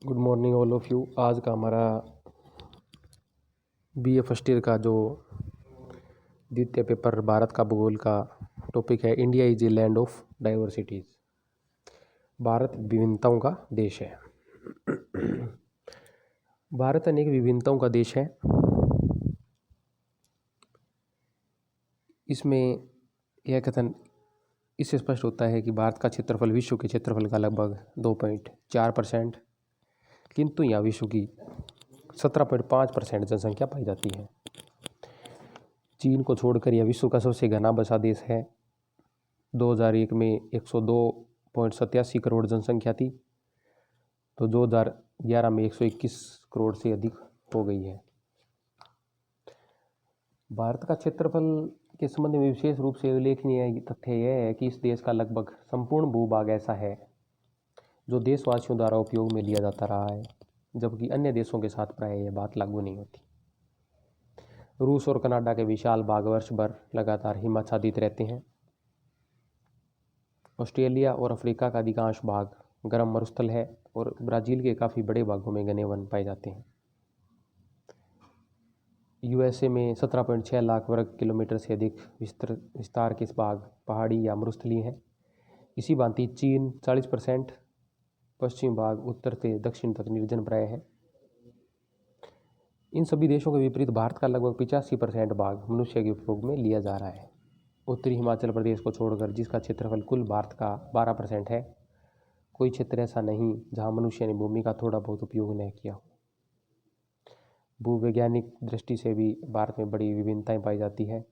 Good morning all of you. आज का हमारा बीए फर्स्ट ईयर का जो द्वितीय पेपर भारत का भूगोल का टॉपिक है, India is a land of diversities. Bharat विभिन्नताओं का देश है। भारत अनेक विभिन्नताओं का देश है। इसमें यह कथन इससे स्पष्ट होता है कि भारत का क्षेत्रफल विश्व के क्षेत्रफल का लगभग 2.4%, किंतु यहाँ विश्व की 17.5% जनसंख्या पाई जाती है। चीन को छोड़कर यह विश्व का सबसे घना बसा देश है। 2001 में 102.87 करोड़ जनसंख्या थी, तो 2011 में 121 करोड़ से अधिक हो गई है। भारत का क्षेत्रफल के संबंध में विशेष रूप से उल्लेखनीय तथ्य यह है कि इस देश का लगभग संपूर्ण भूभाग ऐसा है जो देशवासियों द्वारा उपयोग में लिया जाता रहा है, जबकि अन्य देशों के साथ प्रायः यह बात लागू नहीं होती। रूस और कनाडा के विशाल भाग वर्ष भर लगातार हिमाच्छादित रहते हैं। ऑस्ट्रेलिया और अफ्रीका का अधिकांश भाग गर्म मरुस्थल है और ब्राज़ील के काफ़ी बड़े भागों में घने वन पाए जाते हैं। यूएसए में 17.6 लाख वर्ग किलोमीटर से अधिक विस्तार के भाग पहाड़ी या मरुस्थलीय हैं। इसी भांति चीन 40% पश्चिम भाग उत्तर से दक्षिण तक निर्जन प्राय है। इन सभी देशों के विपरीत भारत का लगभग 85% भाग मनुष्य के उपयोग में लिया जा रहा है। उत्तरी हिमाचल प्रदेश को छोड़कर, जिसका क्षेत्रफल कुल भारत का 12% है, कोई क्षेत्र ऐसा नहीं जहां मनुष्य ने भूमि का थोड़ा बहुत उपयोग न किया हो। भूवैज्ञानिक दृष्टि से भी भारत में बड़ी विभिन्नताएं पाई जाती है।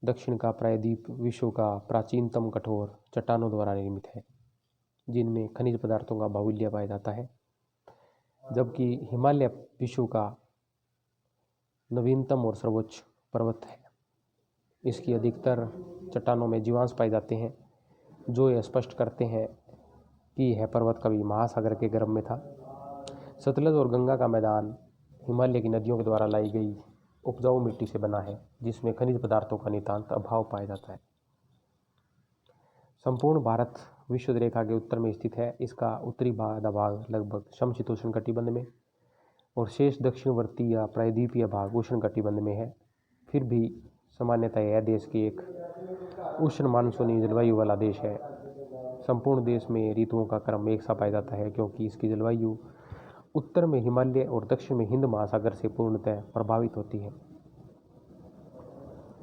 दक्षिण का प्रायद्वीप विश्व का प्राचीनतम कठोर चट्टानों द्वारा निर्मित है, जिनमें खनिज पदार्थों का बाहुल्य पाया जाता है, जबकि हिमालय विश्व का नवीनतम और सर्वोच्च पर्वत है। इसकी अधिकतर चट्टानों में जीवांश पाए जाते हैं, जो यह स्पष्ट करते हैं कि यह पर्वत कभी महासागर के गर्भ में था। सतलज और गंगा का मैदान हिमालय की नदियों के द्वारा लाई गई उपजाऊ मिट्टी से बना है, जिसमें खनिज पदार्थों का नितांत अभाव पाया जाता है। संपूर्ण भारत विषुवत रेखा के उत्तर में स्थित है। इसका उत्तरी आधा भाग लगभग समशीतोष्ण कटिबंध में और शेष दक्षिणवर्ती या प्रायद्वीपीय भाग उष्ण कटिबंध में है। फिर भी सामान्यतः यह देश की एक उष्ण मानसूनी जलवायु वाला देश है। संपूर्ण देश में ऋतुओं का क्रम एक सा पाया जाता है, क्योंकि इसकी जलवायु उत्तर में हिमालय और दक्षिण में हिंद महासागर से पूर्णतः प्रभावित होती है।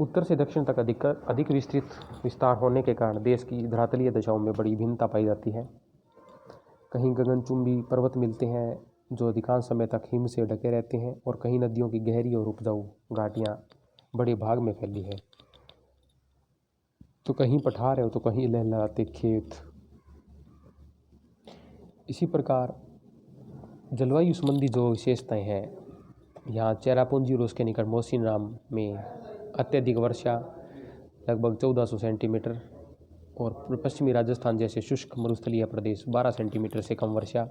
उत्तर से दक्षिण तक अधिक विस्तृत विस्तार होने के कारण देश की धरातलीय दशाओं में बड़ी भिन्नता पाई जाती है। कहीं गगनचुंबी पर्वत मिलते हैं जो अधिकांश समय तक हिम से ढके रहते हैं, और कहीं नदियों की गहरी और उपजाऊ घाटियां बड़े भाग में फैली है, तो कहीं पठार है तो कहीं लहलहाते खेत। इसी प्रकार जलवायु संबंधी जो विशेषताएं हैं, यहाँ चेरापूंजी और उसके निकट मौसिनराम में अत्यधिक वर्षा लगभग 1400 सेंटीमीटर, और पश्चिमी राजस्थान जैसे शुष्क मरुस्थलीय प्रदेश 12 सेंटीमीटर से कम वर्षा।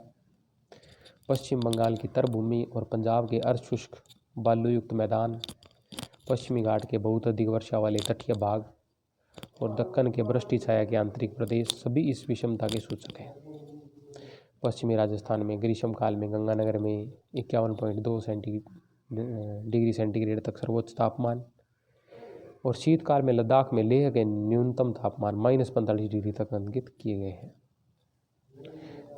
पश्चिम बंगाल की तरभूमि और पंजाब के अर्धशुष्क बालूयुक्त मैदान, पश्चिमी घाट के बहुत अधिक वर्षा वाले तटीय भाग और दक्कन के वृष्टि छाया के आंतरिक प्रदेश सभी इस विषमता के सूचक हैं। पश्चिमी राजस्थान में ग्रीष्मकाल में गंगानगर में 51.2 डिग्री सेंटीग्रेड तक सर्वोच्च तापमान, और शीतकाल में लद्दाख में लेह के न्यूनतम तापमान -45 डिग्री तक अंकित किए गए हैं।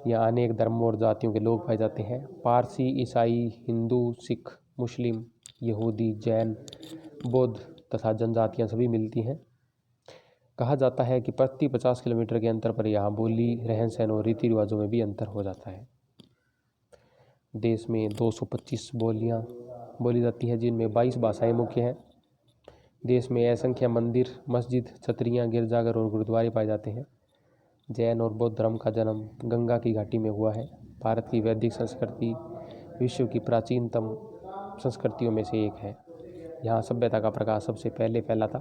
यहाँ अनेक धर्मों और जातियों के लोग पाए जाते हैं। पारसी, ईसाई, हिंदू, सिख, मुस्लिम, यहूदी, जैन, बौद्ध तथा जनजातियाँ सभी मिलती हैं। कहा जाता है कि प्रति 50 किलोमीटर के अंतर पर यहाँ बोली, रहन सहन और रीति रिवाजों में भी अंतर हो जाता है। देश में 225 बोलियाँ बोली जाती हैं, जिनमें 22 भाषाएं मुख्य हैं। देश में असंख्य मंदिर, मस्जिद, छतरियाँ, गिरजाघर और गुरुद्वारे पाए जाते हैं। जैन और बौद्ध धर्म का जन्म गंगा की घाटी में हुआ है। भारत की वैदिक संस्कृति विश्व की प्राचीनतम संस्कृतियों में से एक है। यहाँ सभ्यता का प्रकाश सबसे पहले फैला था,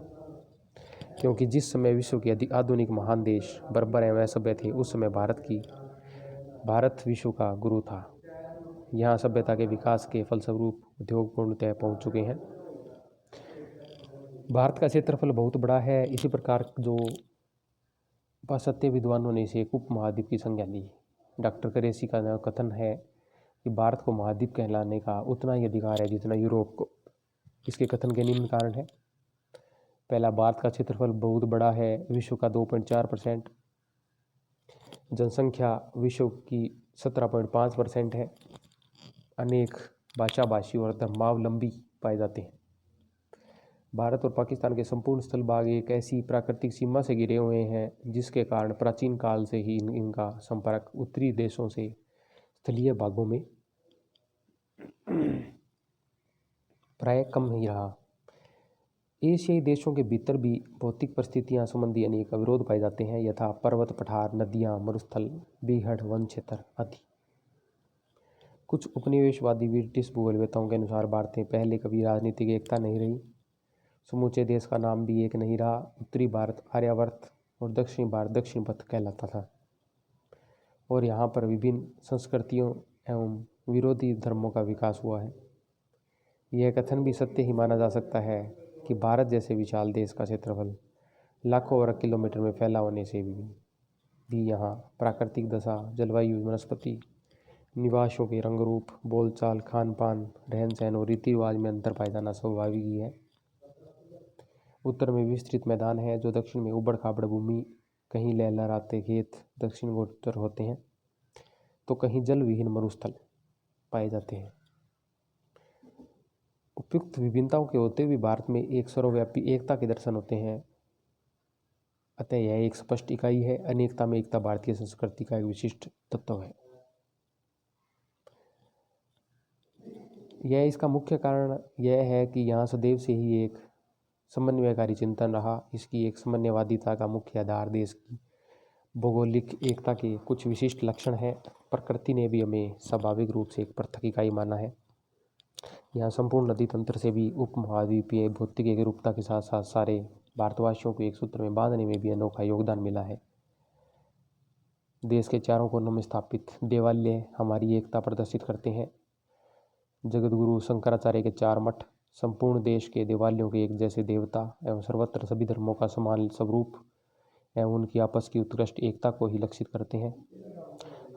क्योंकि जिस समय विश्व के आधुनिक महान देश बर्बर एवं सभ्य थे, उस समय भारत विश्व का गुरु था। यहाँ सभ्यता के विकास के फलस्वरूप उद्योग पूर्णतः पहुँच चुके हैं। भारत का क्षेत्रफल बहुत बड़ा है। इसी प्रकार जो पाश्चात्य विद्वानों ने इसे एक उपमहाद्वीप की संज्ञा दी। डॉक्टर क्रेसी का कथन है कि भारत को महाद्वीप कहलाने का उतना ही अधिकार है जितना यूरोप को। इसके कथन के निम्न कारण है। पहला, भारत का क्षेत्रफल बहुत बड़ा है, विश्व का 2.4%। जनसंख्या विश्व की 17.5% है। अनेक भाषा भाषी और धर्मावलंबी पाए जाते हैं। भारत और पाकिस्तान के संपूर्ण स्थल भाग एक ऐसी प्राकृतिक सीमा से घिरे हुए हैं जिसके कारण प्राचीन काल से ही इनका संपर्क उत्तरी देशों से स्थलीय भागों में प्राय कम ही रहा। एशियाई देशों के भीतर भी भौतिक परिस्थितियां संबंधी अनेक अवरोध पाए जाते हैं, यथा पर्वत, पठार, नदियां, मरुस्थल, बीहड़, वन क्षेत्र आदि। कुछ उपनिवेशवादी ब्रिटिश भूगोलवेताओं के अनुसार भारत में पहले कभी राजनीतिक एकता नहीं रही। समूचे देश का नाम भी एक नहीं रहा। उत्तरी भारत आर्यावर्त और दक्षिणी भारत दक्षिण पथ कहलाता था और यहाँ पर विभिन्न संस्कृतियों एवं विरोधी धर्मों का विकास हुआ है। यह कथन भी सत्य ही माना जा सकता है कि भारत जैसे विशाल देश का क्षेत्रफल लाखों वर्ग किलोमीटर में फैला होने से भी यहाँ प्राकृतिक दशा, जलवायु, वनस्पति, निवासों के रंग रूप, बोलचाल, खान पान, रहन सहन और रीति रिवाज में अंतर पाया जाना स्वाभाविक ही है। उत्तर में विस्तृत मैदान है, जो दक्षिण में उबड़ खाबड़ भूमि, कहीं लहलहाते खेत दक्षिण गोचर होते हैं तो कहीं जल विहीन मरुस्थल पाए जाते हैं। उपयुक्त विभिन्नताओं के होते हुए भारत में एक सर्वव्यापी एकता के दर्शन होते हैं। अतः यह एक स्पष्ट इकाई है। अनेकता में एकता भारतीय संस्कृति का एक विशिष्ट तत्व है। यह इसका मुख्य कारण यह है कि यहाँ सदैव से ही एक समन्वयकारी चिंतन रहा। इसकी एक समन्वयवादिता का मुख्य आधार देश की भौगोलिक एकता के कुछ विशिष्ट लक्षण हैं। प्रकृति ने भी हमें स्वाभाविक रूप से एक पृथक इकाई माना है। यहाँ संपूर्ण नदी तंत्र से भी उपमहाद्वीपीय भौतिक एकरूपता के साथ साथ सारे भारतवासियों को एक सूत्र में बांधने में भी अनोखा योगदान मिला है। देश के चारों कोनों में स्थापित देवालय हमारी एकता प्रदर्शित करते हैं। जगतगुरु शंकराचार्य के 4 मठ संपूर्ण देश के देवालयों के एक जैसे देवता एवं सर्वत्र सभी धर्मों का समान स्वरूप एवं उनकी आपस की उत्कृष्ट एकता को ही लक्षित करते हैं।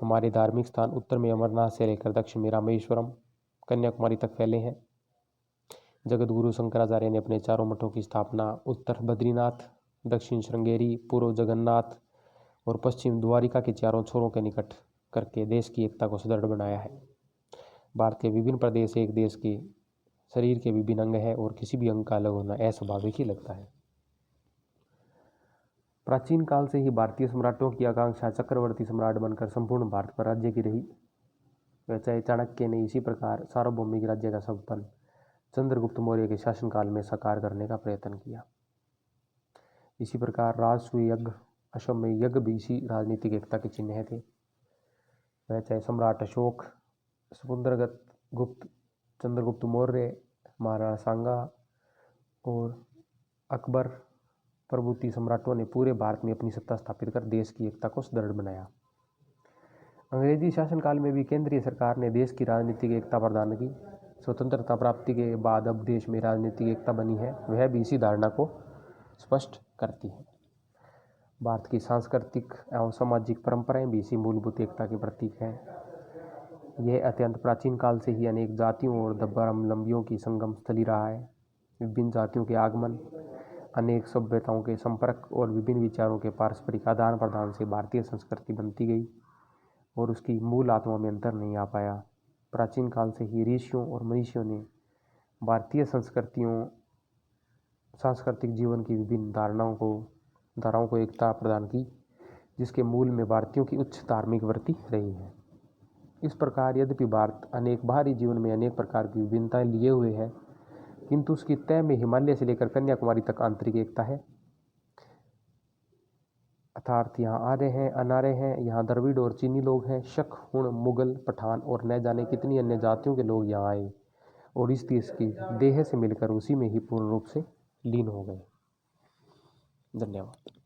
हमारे धार्मिक स्थान उत्तर में अमरनाथ से लेकर दक्षिण में रामेश्वरम, कन्याकुमारी तक फैले हैं। जगतगुरु शंकराचार्य ने अपने 4 मठों की स्थापना उत्तर बद्रीनाथ, दक्षिण श्रृंगेरी, पूर्व जगन्नाथ और पश्चिम द्वारिका के चारों छोरों के निकट करके देश की एकता को सुदृढ़ बनाया है। भारत के विभिन्न प्रदेश एक देश के शरीर के विभिन्न अंग है और किसी भी अंग का अलग होना अस्वाभाविक ही लगता है। प्राचीन काल से ही भारतीय सम्राटों की आकांक्षा चक्रवर्ती सम्राट बनकर संपूर्ण भारत पर राज्य की रही। वैसे चाणक्य ने इसी प्रकार सार्वभौमिक राज्य का सपन चंद्रगुप्त मौर्य के शासनकाल में साकार करने का प्रयत्न किया। इसी प्रकार राजसूय यज्ञ, अश्वमेध यज्ञ भी इसी राजनीतिक एकता के चिन्ह थे। वैसे सम्राट अशोक, समुद्रगत गुप्त, चंद्रगुप्त मौर्य, महाराणा सांगा और अकबर प्रभृति सम्राटों ने पूरे भारत में अपनी सत्ता स्थापित कर देश की एकता को सुदृढ़ बनाया। अंग्रेजी शासनकाल में भी केंद्रीय सरकार ने देश की राजनीतिक एकता प्रदान की। स्वतंत्रता प्राप्ति के बाद अब देश में राजनीतिक एकता बनी है, वह भी इसी धारणा को स्पष्ट करती है। भारत की सांस्कृतिक एवं सामाजिक परंपराएं भी इसी मूलभूत एकता के प्रतीक हैं। यह अत्यंत प्राचीन काल से ही अनेक जातियों और धर्मावलंबियों की संगम स्थली रहा है। विभिन्न जातियों के आगमन, अनेक सभ्यताओं के संपर्क और विभिन्न विचारों के पारस्परिक आदान प्रदान से भारतीय संस्कृति बनती गई और उसकी मूल आत्मा में अंतर नहीं आ पाया। प्राचीन काल से ही ऋषियों और मनीषियों ने भारतीय सांस्कृतिक जीवन की विभिन्न धाराओं को एकता प्रदान की, जिसके मूल में भारतीयों की उच्च धार्मिक वृत्ति रही है। इस प्रकार यद्यपि भारत अनेक बाहरी जीवन में अनेक प्रकार की विभिन्नताएं लिए हुए है, किंतु उसकी तय में हिमालय से लेकर कन्याकुमारी तक आंतरिक एकता है। अर्थात यहाँ आर्य हैं, अनार्य हैं, यहाँ द्रविड़ और चीनी लोग हैं, शक, हुण, मुगल, पठान और न जाने कितनी अन्य जातियों के लोग यहाँ आए और इस देश की देह से मिलकर उसी में ही पूर्ण रूप से लीन हो गए। धन्यवाद।